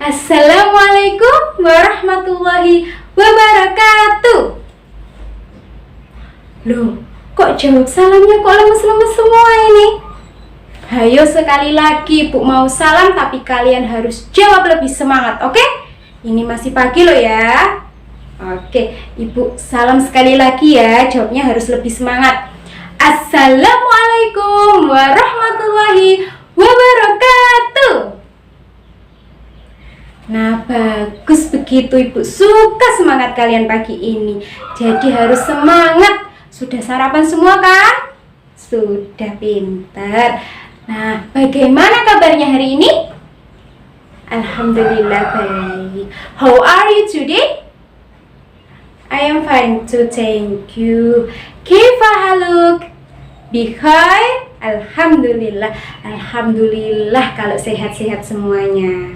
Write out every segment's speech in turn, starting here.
Assalamualaikum warahmatullahi wabarakatuh. Loh, kok jawab salamnya kok lemes-lemes semua ini? Hayo sekali lagi Bu mau salam, tapi kalian harus jawab lebih semangat, oke? Ini masih pagi loh ya. Oke, Ibu salam sekali lagi ya, jawabnya harus lebih semangat. Assalamualaikum warahmatullahi wabarakatuh. Nah, bagus begitu Ibu, suka semangat kalian pagi ini. Jadi harus semangat. Sudah sarapan semua kan? Sudah, pintar. Nah, bagaimana kabarnya hari ini? Alhamdulillah baik. How are you today? I am fine too, thank you. Kaifa haluk? Bikhair? Alhamdulillah. Alhamdulillah kalau sehat-sehat semuanya.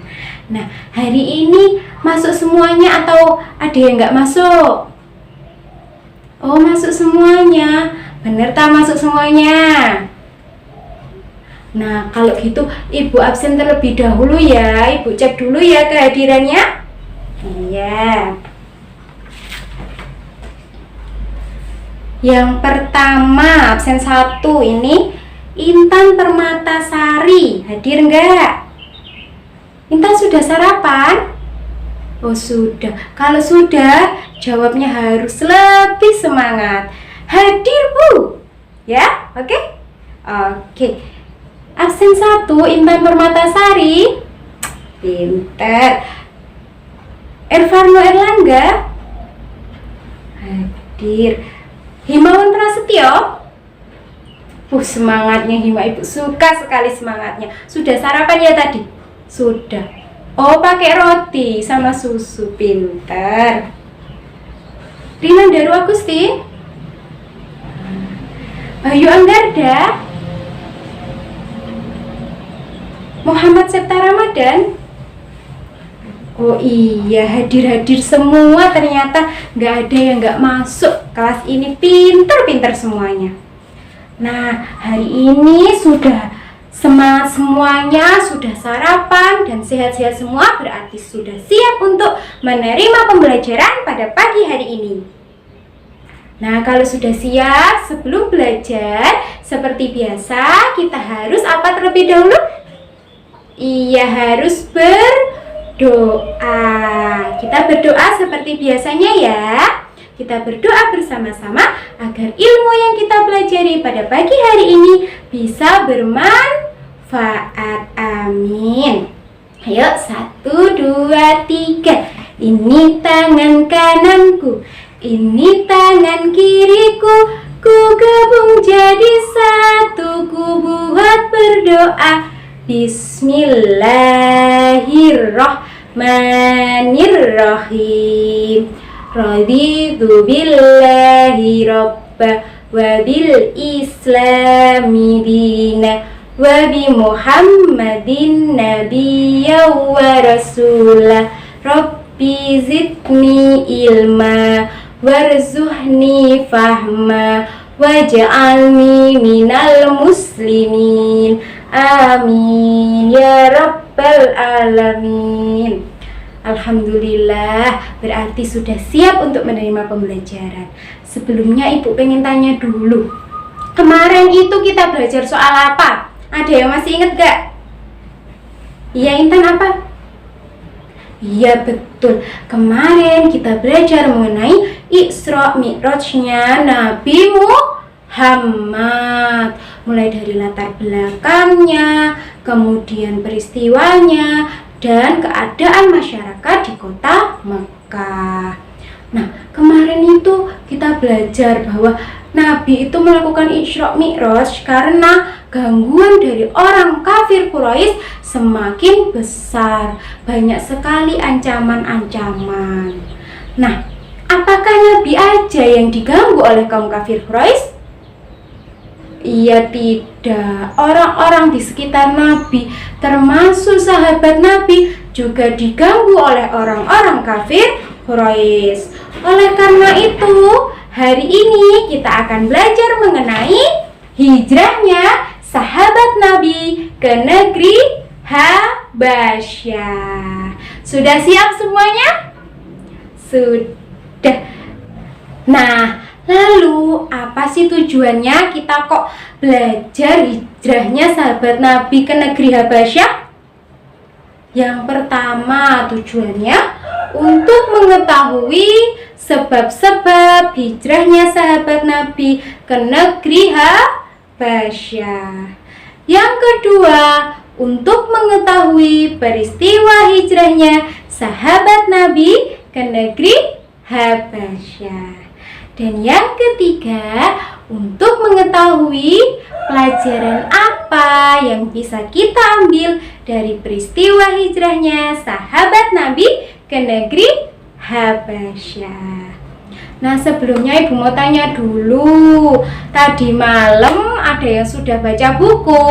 Nah, hari ini masuk semuanya atau ada yang nggak masuk? Oh, masuk semuanya. Bener tak masuk semuanya? Nah, kalau gitu Ibu absen terlebih dahulu ya. Ibu cek dulu ya kehadirannya. Iya. Yang pertama, absen 1 ini Intan Permatasari. Hadir enggak? Intan sudah sarapan? Oh sudah. Kalau sudah, jawabnya harus lebih semangat. Hadir Bu. Ya, oke? Oke. Absen 1 Intan Permatasari. Pinter. Ervarno Erlangga. Hadir. Himawan Prasetyo. Semangatnya Hima, Ibu suka sekali semangatnya. Sudah sarapan ya tadi? Sudah. Oh, pakai roti sama susu, pintar. Rina Daru Agustin. Bayu Anggarda. Muhammad Septa Ramadan. Oh iya, hadir-hadir semua. Ternyata nggak ada yang nggak masuk kelas ini. Pintar-pintar semuanya. Nah, hari ini sudah semangat semuanya, sudah sarapan dan sehat-sehat semua, berarti sudah siap untuk menerima pembelajaran pada pagi hari ini. Nah, kalau sudah siap, sebelum belajar, seperti biasa, kita harus apa terlebih dahulu? Iya, harus berdoa. Kita berdoa seperti biasanya ya. Kita berdoa bersama-sama agar ilmu yang kita pelajari pada pagi hari ini bisa bermanfaat. Amin. Ayo, 1, 2, 3. Ini tangan kananku, ini tangan kiriku, ku gabung jadi satu, ku buat berdoa. Bismillahirrahmanirrahim. Raditu billahi rabba wa bil islami dina wa bi muhammadin nabiyya wa rasulah. Rabbi zidni ilma warzuhni fahma waj'alni minal muslimin. Amin ya rabbal alamin. Alhamdulillah, berarti sudah siap untuk menerima pembelajaran. Sebelumnya Ibu pengen tanya dulu, kemarin itu kita belajar soal apa? Ada yang masih inget gak? Iya Intan, apa? Iya betul, kemarin kita belajar mengenai Isra Mi'rajnya Nabi Muhammad. Mulai dari latar belakangnya, kemudian peristiwanya, dan keadaan masyarakat di kota Mekah. Nah, kemarin itu kita belajar bahwa Nabi itu melakukan Isra Mi'raj karena gangguan dari orang kafir Quraisy semakin besar. Banyak sekali ancaman-ancaman. Nah, apakah Nabi aja yang diganggu oleh kaum kafir Quraisy? Iya tidak, orang-orang di sekitar Nabi, termasuk sahabat Nabi, juga diganggu oleh orang-orang kafir Quraisy. Oleh karena itu, hari ini kita akan belajar mengenai hijrahnya sahabat Nabi ke negeri Habasyah. Sudah siap semuanya? Sudah. Nah, lalu apa sih tujuannya kita kok belajar hijrahnya sahabat Nabi ke negeri Habasyah? Yang pertama tujuannya untuk mengetahui sebab-sebab hijrahnya sahabat Nabi ke negeri Habasyah. Yang kedua, untuk mengetahui peristiwa hijrahnya sahabat Nabi ke negeri Habasyah. Dan yang ketiga, untuk mengetahui pelajaran apa yang bisa kita ambil dari peristiwa hijrahnya sahabat Nabi ke negeri Habasyah. Nah, sebelumnya Ibu mau tanya dulu, tadi malam ada yang sudah baca buku?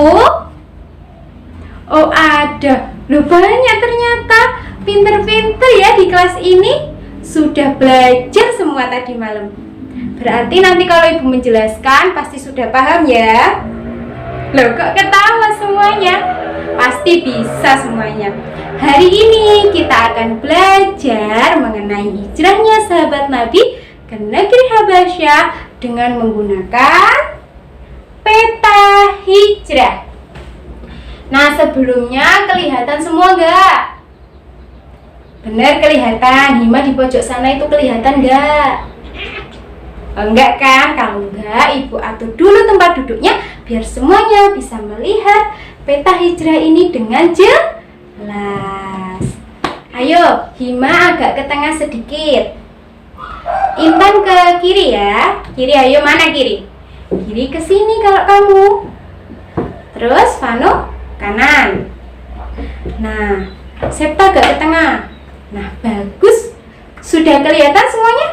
Oh, ada. Loh, banyak ternyata. Pinter-pinter ya di kelas ini. Sudah belajar semua tadi malam. Berarti nanti kalau Ibu menjelaskan pasti sudah paham ya. Loh, kok ketawa semuanya? Pasti bisa semuanya. Hari ini kita akan belajar mengenai hijrahnya sahabat Nabi ke negeri Habasyah dengan menggunakan peta hijrah. Nah, sebelumnya kelihatan semua enggak? Benar, kelihatan. Hima di pojok sana itu kelihatan enggak? Enggak kan? Kalau enggak, Ibu atur dulu tempat duduknya biar semuanya bisa melihat peta hijrah ini dengan jelas. Ayo, Hima agak ke tengah sedikit. Intan ke kiri ya. Kiri, ayo, mana kiri? Kiri ke sini kalau kamu. Terus Vano kanan. Nah, Septa agak ke tengah. Nah, bagus. Sudah kelihatan semuanya?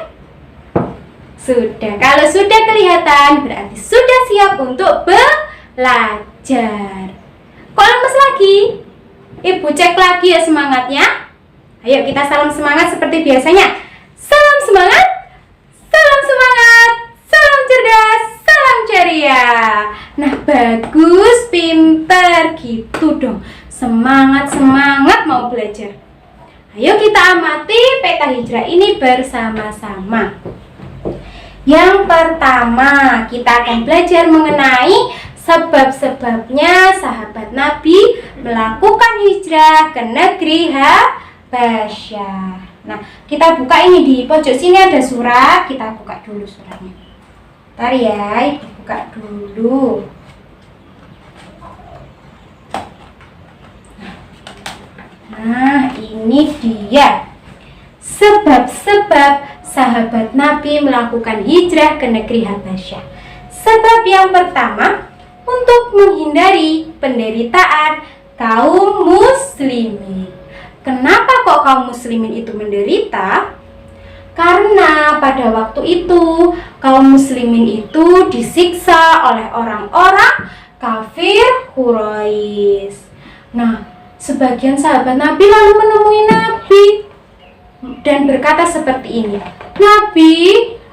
Sudah. Kalau sudah kelihatan berarti sudah siap untuk belajar. Kok lemes lagi? Ibu cek lagi ya semangatnya. Ayo kita salam semangat seperti biasanya. Salam semangat, salam semangat, salam cerdas, salam ceria. Nah, bagus, pinter, gitu dong. Semangat-semangat mau belajar. Ayo kita amati peta hijrah ini bersama-sama. Yang pertama, kita akan belajar mengenai sebab-sebabnya sahabat Nabi melakukan hijrah ke negeri Habasyah. Nah, kita buka ini di pojok sini ada surat, kita buka dulu suratnya. Bentar ya, Ibu buka dulu. Nah, ini dia sebab-sebab sahabat Nabi melakukan hijrah ke negeri Habasyah. Sebab yang pertama, untuk menghindari penderitaan kaum muslimin. Kenapa kok kaum muslimin itu menderita? Karena pada waktu itu kaum muslimin itu disiksa oleh orang-orang kafir Quraisy. Nah, sebagian sahabat Nabi lalu menemui Nabi dan berkata seperti ini, Nabi,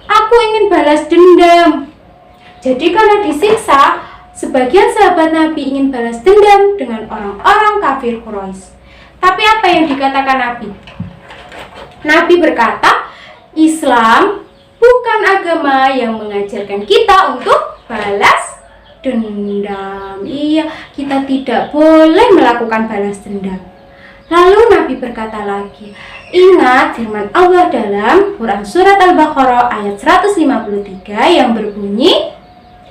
aku ingin balas dendam. Jadi karena disiksa, sebagian sahabat Nabi ingin balas dendam dengan orang-orang kafir Quraisy. Tapi apa yang dikatakan Nabi? Nabi berkata, Islam bukan agama yang mengajarkan kita untuk balas dendam. Iya, kita tidak boleh melakukan balas dendam. Lalu Nabi berkata lagi, ingat firman Allah dalam Quran Surat Al-Baqarah ayat 153 yang berbunyi,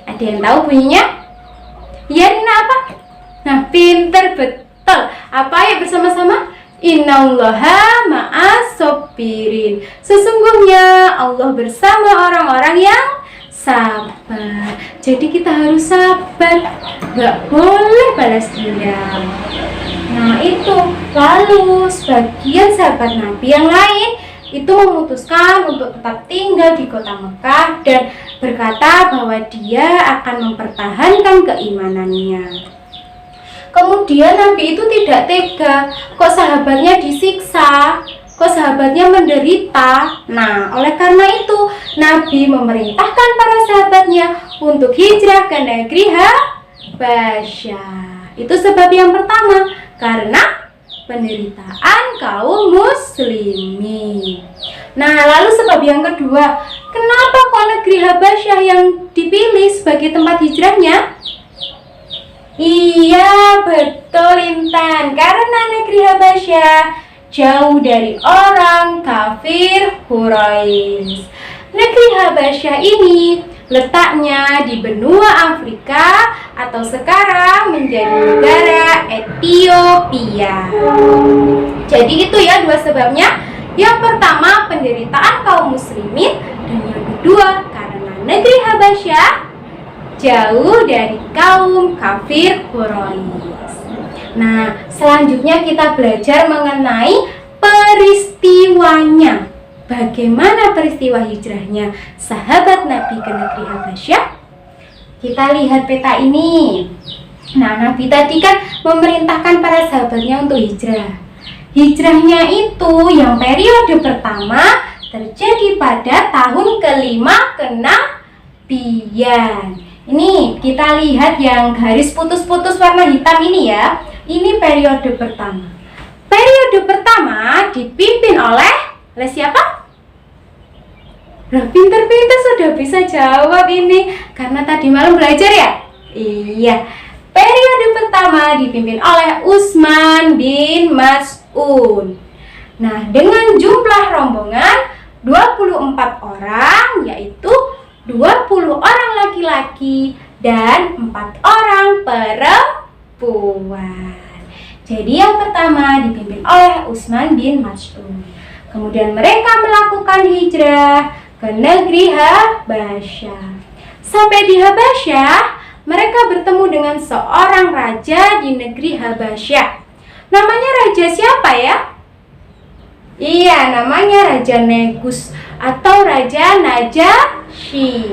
ada yang tahu bunyinya? Ya, Rina, apa? Nah, pinter betul. Apa ya bersama-sama? Innallaha ma'as sabirin. Sesungguhnya Allah bersama orang-orang yang sabar. Jadi kita harus sabar, gak boleh balas dendam. Nah, itu. Lalu sebagian sahabat Nabi yang lain itu memutuskan untuk tetap tinggal di kota Mekah dan berkata bahwa dia akan mempertahankan keimanannya. Kemudian Nabi itu tidak tega, kok sahabatnya disiksa, kok sahabatnya menderita. Nah, oleh karena itu Nabi memerintahkan para sahabatnya untuk hijrah ke negeri Habasyah. Itu sebab yang pertama, karena penderitaan kaum muslimin. Nah, lalu sebab yang kedua, kenapa kok negeri Habasyah yang dipilih sebagai tempat hijrahnya? Iya, betul Intan, karena negeri Habasyah jauh dari orang kafir Quraisy. Negeri Habasyah ini letaknya di benua Afrika atau sekarang menjadi negara Ethiopia. Jadi itu ya dua sebabnya. Yang pertama, penderitaan kaum muslimin, dan yang kedua, karena negeri Habasyah jauh dari kaum kafir Quraisy. Nah, selanjutnya kita belajar mengenai peristiwanya. Bagaimana peristiwa hijrahnya sahabat Nabi ke negeri Habasyah? Kita lihat peta ini. Nah, Nabi tadi kan memerintahkan para sahabatnya untuk hijrah. Hijrahnya itu yang periode pertama terjadi pada tahun kelima kenabian. Ini kita lihat yang garis putus-putus warna hitam ini ya. Ini periode pertama. Periode pertama dipimpin oleh siapa? Nah, pinter-pinter sudah bisa jawab ini karena tadi malam belajar ya? Iya. Periode pertama dipimpin oleh Utsman bin Mas'ud. Nah, dengan jumlah rombongan 24 orang, yaitu 20 orang laki-laki dan 4 orang perempuan. Jadi yang pertama dipimpin oleh Utsman bin Mas'ud. Kemudian mereka melakukan hijrah ke negeri Habasyah. Sampai di Habasyah, mereka bertemu dengan seorang raja di negeri Habasyah. Namanya raja siapa ya? Iya, namanya Raja Negus atau Raja Najasyi.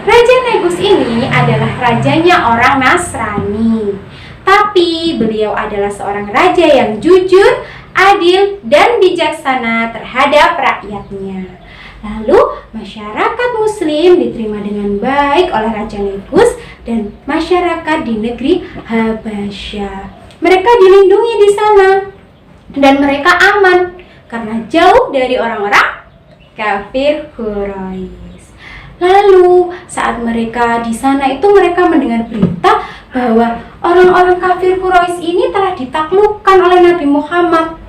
Raja Negus ini adalah rajanya orang Nasrani. Tapi beliau adalah seorang raja yang jujur, adil, dan bijaksana terhadap rakyatnya. Lalu masyarakat muslim diterima dengan baik oleh Raja Negus dan masyarakat di negeri Habasyah. Mereka dilindungi di sana dan mereka aman karena jauh dari orang-orang kafir Quraisy. Lalu saat mereka di sana itu mereka mendengar berita bahwa orang-orang kafir Quraisy ini telah ditaklukkan oleh Nabi Muhammad.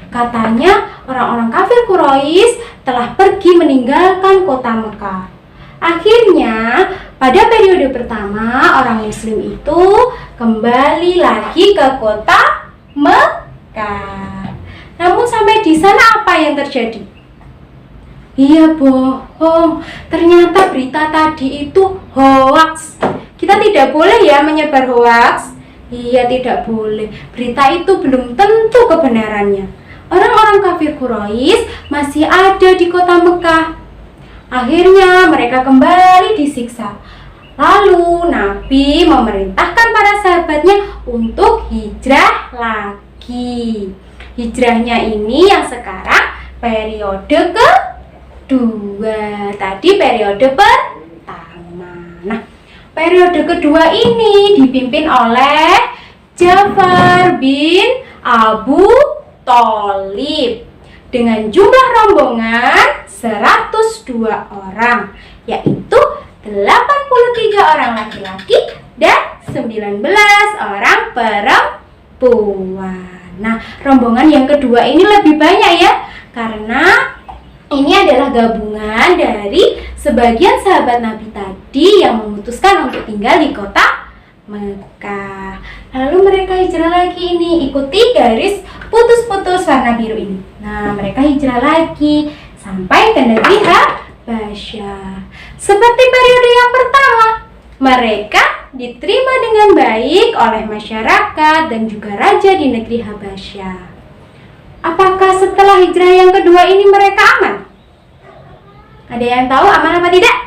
Katanya orang-orang kafir Quraisy telah pergi meninggalkan kota Mekah. Akhirnya pada periode pertama orang muslim itu kembali lagi ke kota Mekah. Namun sampai di sana apa yang terjadi? Iya, bohong. Ternyata berita tadi itu hoax. Kita tidak boleh ya menyebar hoax. Iya, tidak boleh. Berita itu belum tentu kebenarannya. Orang-orang kafir Quraisy masih ada di kota Mekah. Akhirnya mereka kembali disiksa. Lalu Nabi memerintahkan para sahabatnya untuk hijrah lagi. Hijrahnya ini yang sekarang periode kedua. Tadi periode pertama. Nah, periode kedua ini dipimpin oleh Ja'far bin Abu Thalib dengan jumlah rombongan 102 orang, yaitu 83 orang laki-laki dan 19 orang perempuan. Nah, rombongan yang kedua ini lebih banyak ya, karena ini adalah gabungan dari sebagian sahabat Nabi tadi yang memutuskan untuk tinggal di kota Mekah. Lalu mereka hijrah lagi ini, ikuti garis putus-putus warna biru ini. Nah, mereka hijrah lagi sampai ke negeri Habasyah. Seperti periode yang pertama, mereka diterima dengan baik oleh masyarakat dan juga raja di negeri Habasyah. Apakah setelah hijrah yang kedua ini mereka aman? Ada yang tahu aman apa tidak?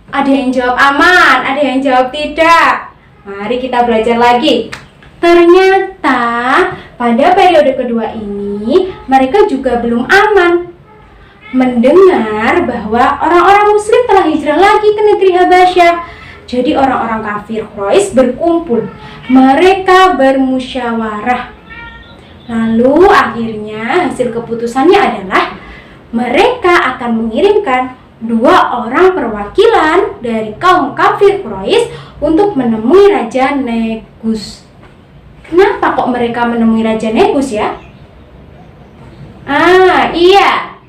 Ada yang jawab aman, ada yang jawab tidak. Mari kita belajar lagi. Ternyata pada periode kedua ini mereka juga belum aman. Mendengar bahwa orang-orang muslim telah hijrah lagi ke negeri Habasyah. Jadi orang-orang kafir Quraisy berkumpul. Mereka bermusyawarah. Lalu akhirnya hasil keputusannya adalah mereka akan mengirimkan 2 orang perwakilan dari kaum kafir Quraisy untuk menemui Raja Negus. Kenapa kok mereka menemui Raja Negus ya? Iya,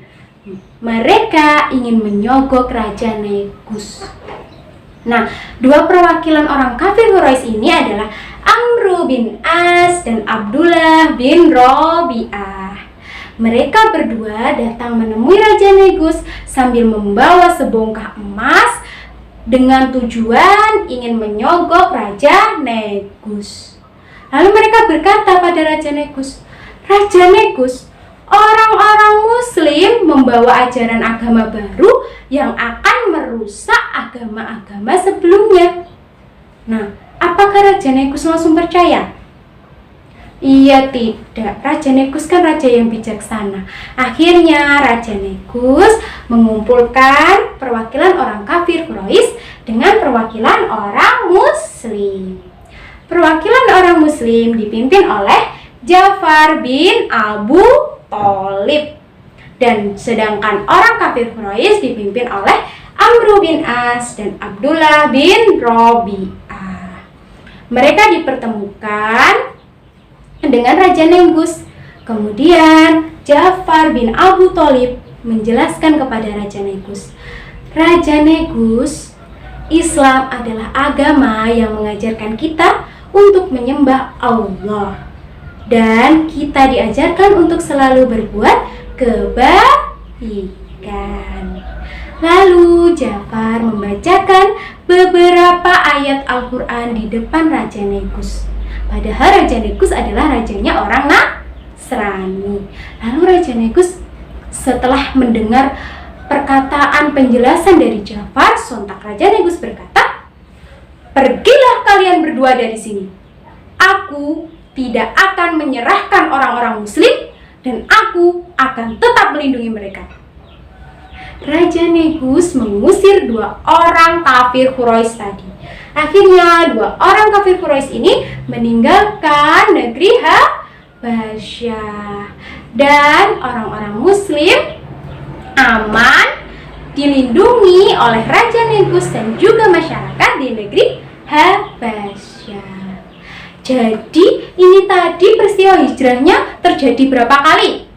mereka ingin menyogok Raja Negus. Nah, 2 perwakilan orang kafir Quraisy ini adalah Amru bin As dan Abdullah bin Rabi'ah. Mereka berdua datang menemui Raja Negus sambil membawa sebongkah emas dengan tujuan ingin menyogok Raja Negus. Lalu mereka berkata pada Raja Negus, "Raja Negus, orang-orang Muslim membawa ajaran agama baru yang akan merusak agama-agama sebelumnya." Nah, apakah Raja Negus langsung percaya? Iya, tidak. Raja Negus kan raja yang bijaksana. Akhirnya Raja Negus mengumpulkan perwakilan orang kafir Quraisy dengan perwakilan orang Muslim. Perwakilan orang Muslim dipimpin oleh Ja'far bin Abu Thalib, dan sedangkan orang kafir Quraisy dipimpin oleh Amru bin As dan Abdullah bin Rabi'ah. Mereka dipertemukan dengan Raja Negus. Kemudian Ja'far bin Abu Thalib menjelaskan kepada Raja Negus, "Raja Negus, Islam adalah agama yang mengajarkan kita untuk menyembah Allah, dan kita diajarkan untuk selalu berbuat kebaikan." Lalu Ja'far membacakan beberapa ayat Al-Quran di depan Raja Negus. Padahal Raja Negus adalah rajanya orang Nasrani. Lalu Raja Negus setelah mendengar perkataan penjelasan dari Ja'far, sontak Raja Negus berkata, "Pergilah kalian berdua dari sini. Aku tidak akan menyerahkan orang-orang Muslim dan aku akan tetap melindungi mereka." Raja Negus mengusir 2 orang kafir Quraisy tadi. Akhirnya 2 orang kafir Quraisy ini meninggalkan negeri Habasyah, dan orang-orang Muslim aman dilindungi oleh Raja Negus dan juga masyarakat di negeri Habasyah. Jadi ini tadi peristiwa hijrahnya terjadi berapa kali?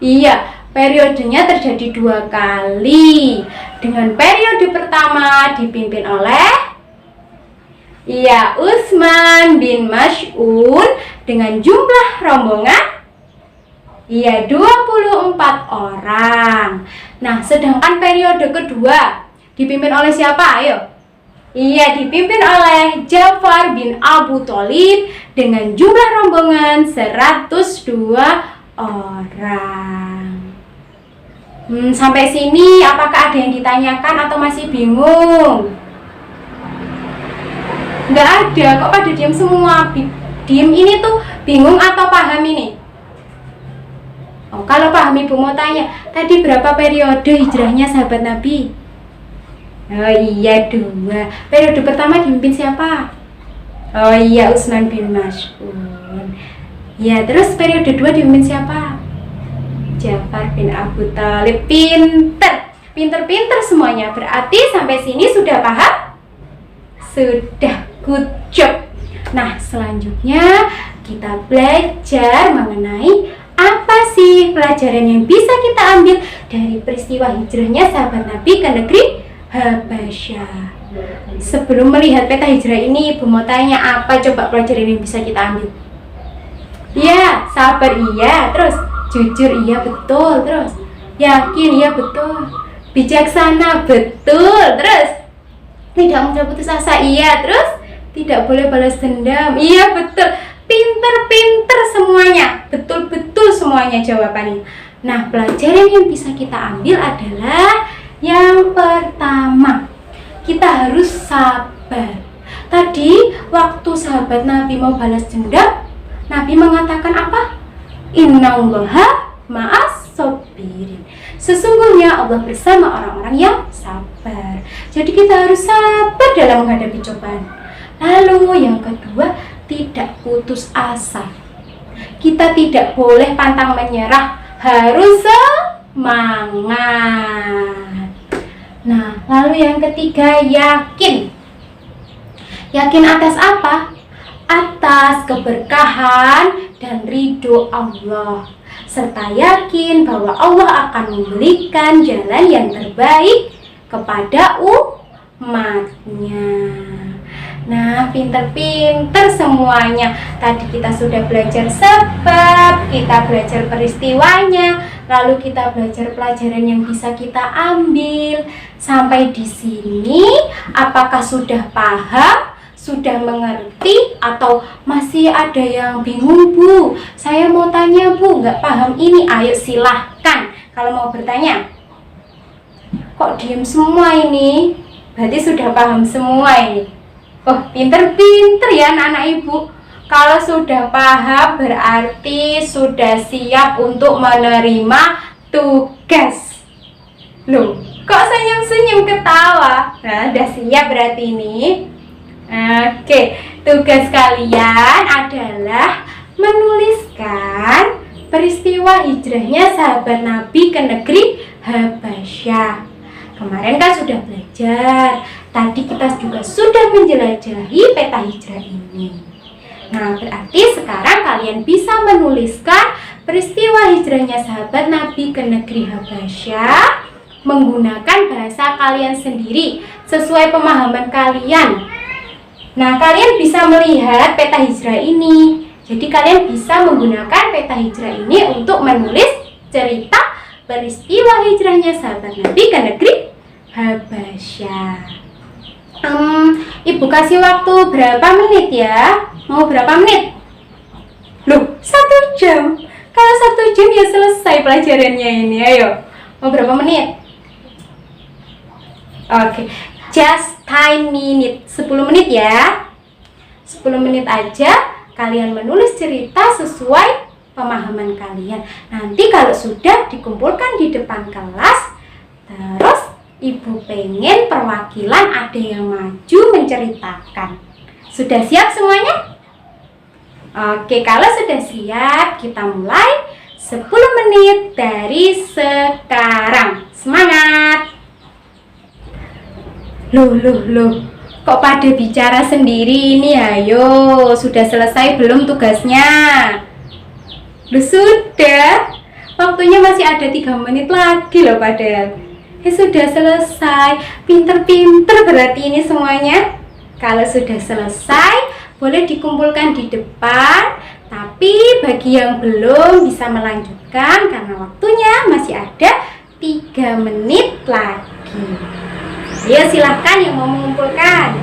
Iya, periodenya terjadi 2 kali. Dengan periode pertama dipimpin oleh Utsman bin Mas'ud dengan jumlah rombongan 24 orang. Nah, sedangkan periode kedua dipimpin oleh siapa? Ayo. Dipimpin oleh Ja'far bin Abu Thalib dengan jumlah rombongan 102 orang. Sampai sini apakah ada yang ditanyakan atau masih bingung? Nggak ada, kok pada diam semua? Diam ini tuh bingung atau paham ini? Oh, kalau paham Ibu mau tanya, tadi berapa periode hijrahnya sahabat Nabi? Oh iya, 2. Periode pertama dipimpin siapa? Oh iya, Utsman bin Mas'ud. Ya, terus periode 2 dipimpin siapa? Ja'far bin Abu Thalib. Pinter semuanya. Berarti sampai sini sudah paham? Sudah, good job. Nah, selanjutnya kita belajar mengenai apa sih pelajaran yang bisa kita ambil dari peristiwa hijrahnya sahabat Nabi ke negeri Habasyah. Sebelum melihat peta hijrah ini, Ibu mau tanya, apa coba pelajaran yang bisa kita ambil? Iya, sabar iya, terus jujur iya betul, terus yakin iya betul, bijaksana betul, terus tidak mudah putus asa iya, terus tidak boleh balas dendam iya betul, pinter semuanya, betul semuanya jawabannya. Nah, pelajaran yang bisa kita ambil adalah yang pertama, kita harus sabar. Tadi waktu sahabat Nabi mau balas dendam, Nabi mengatakan apa? Innallaha ma'as sabirin. Sesungguhnya Allah bersama orang-orang yang sabar. Jadi kita harus sabar dalam menghadapi cobaan. Lalu yang kedua, tidak putus asa. Kita tidak boleh pantang menyerah, harus semangat. Nah, lalu yang ketiga, yakin. Yakin atas apa? Atas keberkahan dan ridho Allah, serta yakin bahwa Allah akan memberikan jalan yang terbaik kepada umatnya. Nah, pinter-pinter semuanya. Tadi kita sudah belajar sebab, kita belajar peristiwanya, lalu kita belajar pelajaran yang bisa kita ambil. Sampai di sini, apakah sudah paham? Sudah mengerti atau masih ada yang bingung, Bu? Saya mau tanya, Bu, nggak paham ini. Ayo silahkan kalau mau bertanya. Kok diem semua ini? Berarti sudah paham semua ini. Oh, pinter-pinter ya anak-anak Ibu. Kalau sudah paham berarti sudah siap untuk menerima tugas. Loh, kok senyum-senyum ketawa? Nah, udah siap berarti ini. Oke, tugas kalian adalah menuliskan peristiwa hijrahnya sahabat Nabi ke negeri Habasyah. Kemarin kan sudah belajar. Tadi kita juga sudah menjelajahi peta hijrah ini. Nah, berarti sekarang kalian bisa menuliskan peristiwa hijrahnya sahabat Nabi ke negeri Habasyah menggunakan bahasa kalian sendiri sesuai pemahaman kalian. Nah, kalian bisa melihat peta hijrah ini. Jadi kalian bisa menggunakan peta hijrah ini untuk menulis cerita peristiwa hijrahnya sahabat Nabi ke negeri Habasyah. Ibu kasih waktu berapa menit ya? Mau berapa menit? Loh, 1 jam. Kalau 1 jam ya selesai pelajarannya ini. Ayo, mau berapa menit? Oke, just 10 minute, 10 menit ya. 10 menit aja kalian menulis cerita sesuai pemahaman kalian. Nanti kalau sudah dikumpulkan di depan kelas, terus Ibu pengen perwakilan ada yang maju menceritakan. Sudah siap semuanya? Oke, kalau sudah siap kita mulai 10 menit dari sekarang. Semangat! Loh, kok pada bicara sendiri ini? Ayo, sudah selesai belum tugasnya? Loh, sudah. Waktunya masih ada 3 menit lagi loh padahal. Sudah selesai. Pinter-pinter berarti ini semuanya. Kalau sudah selesai, boleh dikumpulkan di depan. Tapi bagi yang belum bisa melanjutkan karena waktunya masih ada 3 menit lagi. Ya, silahkan yang mau mengumpulkan.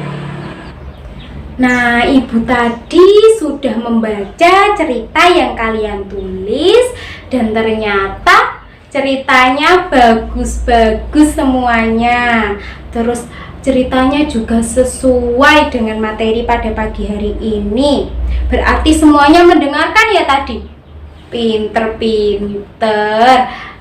Nah, Ibu tadi sudah membaca cerita yang kalian tulis dan ternyata ceritanya bagus-bagus semuanya. Terus ceritanya juga sesuai dengan materi pada pagi hari ini. Berarti semuanya mendengarkan ya tadi? Pinter-pinter.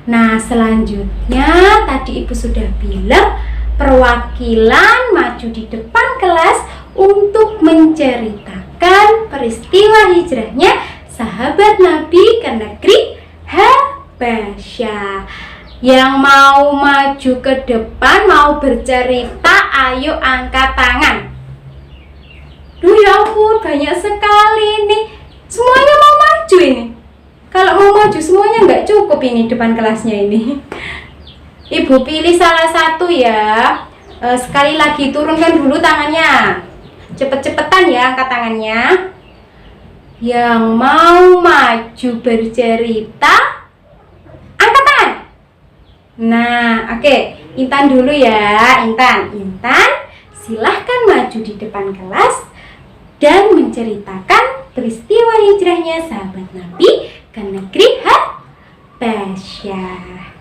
Nah, selanjutnya tadi Ibu sudah bilang perwakilan maju di depan kelas untuk menceritakan peristiwa hijrahnya sahabat Nabi ke negeri Habasyah. Yang mau maju ke depan, mau bercerita, ayo angkat tangan. Duh ya ampun, banyak sekali nih. Semuanya mau maju ini. Kalau mau maju semuanya nggak cukup ini depan kelasnya ini. Ibu pilih salah satu ya. Sekali lagi turunkan dulu tangannya. Cepet-cepetan ya angkat tangannya. Yang mau maju bercerita, angkat tangan. Nah, oke. Intan dulu ya. Intan, silahkan maju di depan kelas dan menceritakan peristiwa hijrahnya sahabat Nabi ke negeri Habasyah.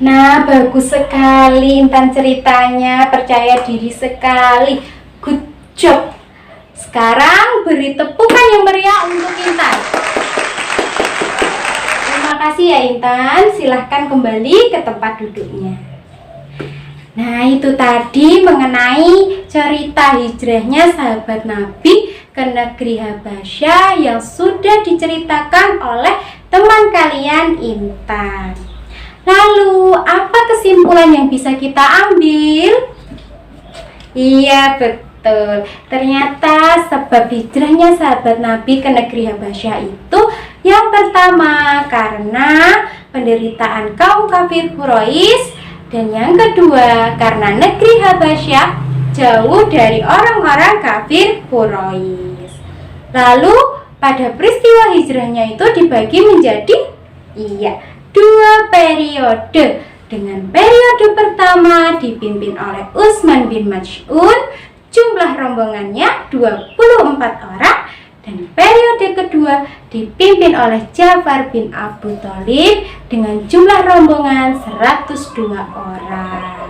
Nah, bagus sekali Intan ceritanya, percaya diri sekali. Good job. Sekarang beri tepukan yang meriah untuk Intan. Terima kasih ya Intan, silahkan kembali ke tempat duduknya. Nah, itu tadi mengenai cerita hijrahnya sahabat Nabi ke negeri Habasyah yang sudah diceritakan oleh teman kalian Intan. Lalu, apa kesimpulan yang bisa kita ambil? Iya, betul. Ternyata sebab hijrahnya sahabat Nabi ke negeri Habasyah itu yang pertama karena penderitaan kaum kafir Quraisy, dan yang kedua karena negeri Habasyah jauh dari orang-orang kafir Quraisy. Lalu pada peristiwa hijrahnya itu dibagi menjadi dua periode, dengan periode pertama dipimpin oleh Utsman bin Maz'un, jumlah rombongannya 24 orang, dan periode kedua dipimpin oleh Ja'far bin Abu Thalib dengan jumlah rombongan 102 orang.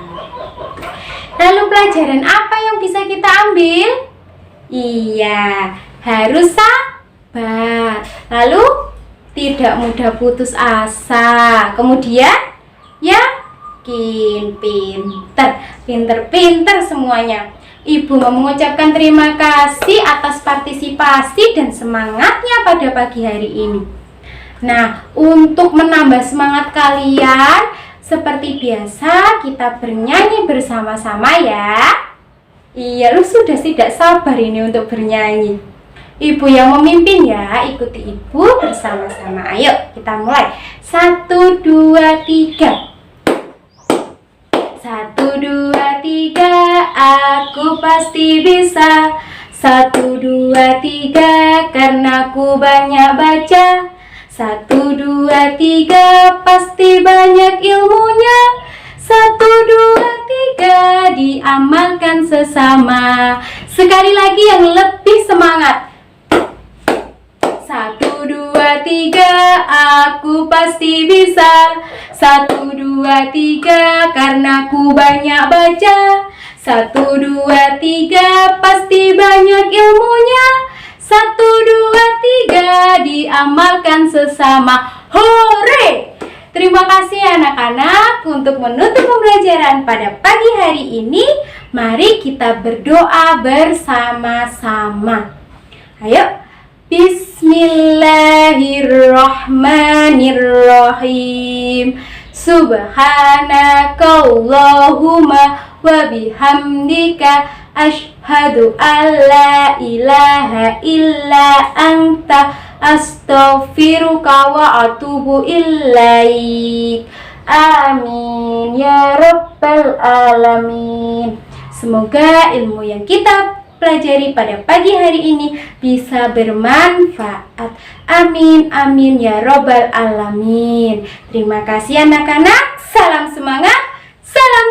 Lalu pelajaran apa yang bisa kita ambil? Iya, harus sabar. Lalu tidak mudah putus asa. Kemudian yakin, pinter semuanya. Ibu mau mengucapkan terima kasih atas partisipasi dan semangatnya pada pagi hari ini. Nah, untuk menambah semangat kalian, seperti biasa kita bernyanyi bersama-sama ya. Iya, lu sudah tidak sabar ini untuk bernyanyi. Ibu yang memimpin ya, ikuti ibu bersama-sama. Ayo kita mulai. 1, 2, 3. 1, 2, 3, aku pasti bisa. 1, 2, 3, karena aku banyak baca. 1, 2, 3, pasti banyak ilmunya. 1, 2, 3, diamalkan sesama. Sekali lagi yang lebih semangat. 1, 2, 3, aku pasti bisa. 1, 2, 3, karena aku banyak baca. 1, 2, 3, pasti banyak ilmunya. 1, 2, 3, diamalkan sesama. Hore! Terima kasih anak-anak. Untuk menutup pembelajaran pada pagi hari ini, mari kita berdoa bersama-sama. Ayo. Bismillahirrahmanirrahim. Subhanakallahumma wa bihamdika asyhadu an la ilaha illa anta astaghfiruka wa atubu ilaik. Amin ya rabbal alamin. Semoga ilmu yang kita pelajari pada pagi hari ini bisa bermanfaat. Amin, amin ya robbal alamin. Terima kasih anak-anak. Salam semangat, salam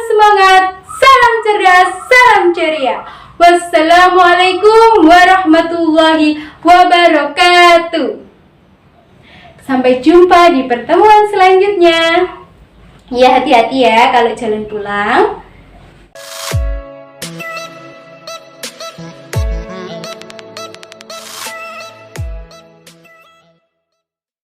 cerdas, salam ceria. Wassalamualaikum warahmatullahi wabarakatuh. Sampai jumpa di pertemuan selanjutnya. Ya, hati-hati ya kalau jalan pulang.